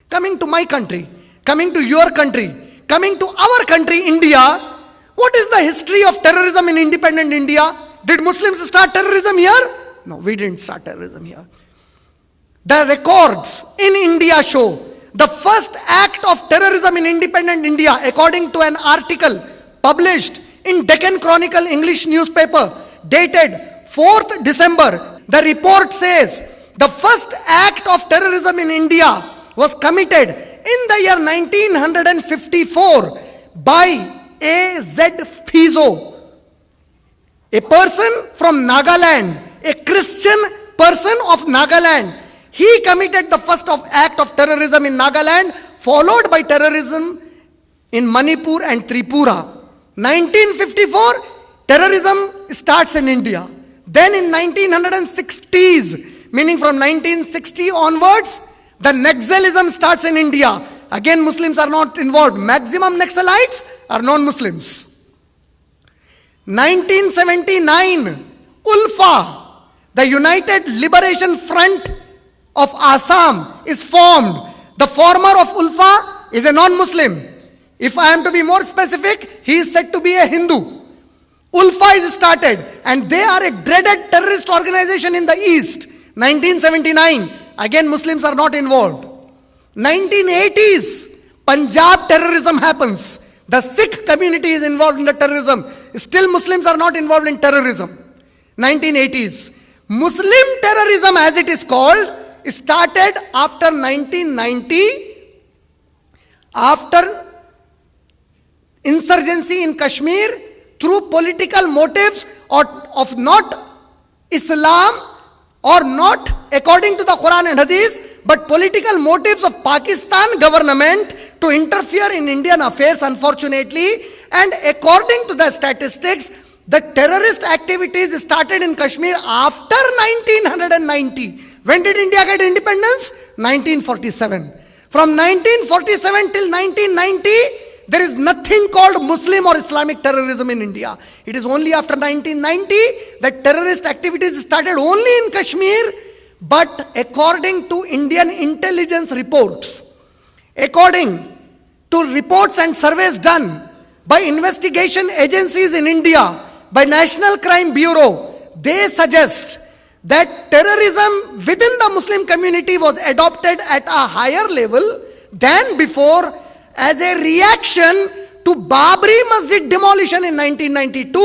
Coming to my country, coming to your country, coming to our country, India, what is the history of terrorism in independent India? Did Muslims start terrorism here? No, we didn't start terrorism here. The records in India show the first act of terrorism in independent India, according to an article published in Deccan Chronicle English newspaper dated 4th December. The report says the first act of terrorism in India was committed in the year 1954 by A.Z. Fizo, a person from Nagaland, a Christian person of Nagaland. He committed the first act of terrorism in Nagaland, followed by terrorism in Manipur and Tripura. 1954, terrorism starts in India. Then in 1960s, meaning from 1960 onwards, the Naxalism starts in India. Again, Muslims are not involved. Maximum Naxalites are non-Muslims. 1979, ULFA, the United Liberation Front of Assam, is formed. The former of ULFA is a non-Muslim. If I am to be more specific, he is said to be a Hindu. ULFA is started, and they are a dreaded terrorist organization in the East. 1979, again Muslims are not involved. 1980s, Punjab terrorism happens. The Sikh community is involved in the terrorism. Still Muslims are not involved in terrorism. 1980s. Muslim terrorism, as it is called, started after 1990, after insurgency in Kashmir, through political motives of not Islam or not according to the Quran and Hadith, but political motives of Pakistan government to interfere in Indian affairs, unfortunately. And according to the statistics, the terrorist activities started in Kashmir after 1990. When did India get independence? 1947. From 1947 till 1990, there is nothing called Muslim or Islamic terrorism in India. It is only after 1990 that terrorist activities started only in Kashmir. But according to Indian intelligence reports, according to reports and surveys done by investigation agencies in India, by National Crime Bureau, they suggest that terrorism within the Muslim community was adopted at a higher level than before as a reaction to Babri Masjid demolition in 1992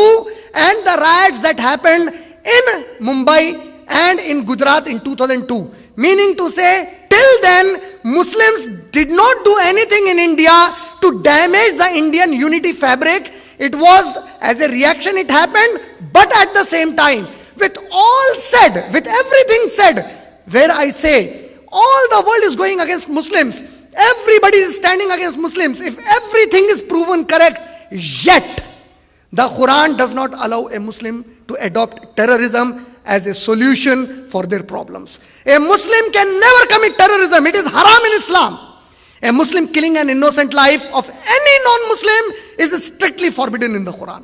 and the riots that happened in Mumbai and in Gujarat in 2002. Meaning to say, till then, Muslims did not do anything in India to damage the Indian unity fabric. It was as a reaction it happened, but at the same time, with all said, with everything said, where I say, all the world is going against Muslims, everybody is standing against Muslims, if everything is proven correct, yet the Quran does not allow a Muslim to adopt terrorism as a solution for their problems. A Muslim can never commit terrorism. It is haram in Islam. A Muslim killing an innocent life of any non-Muslim is strictly forbidden in the Quran.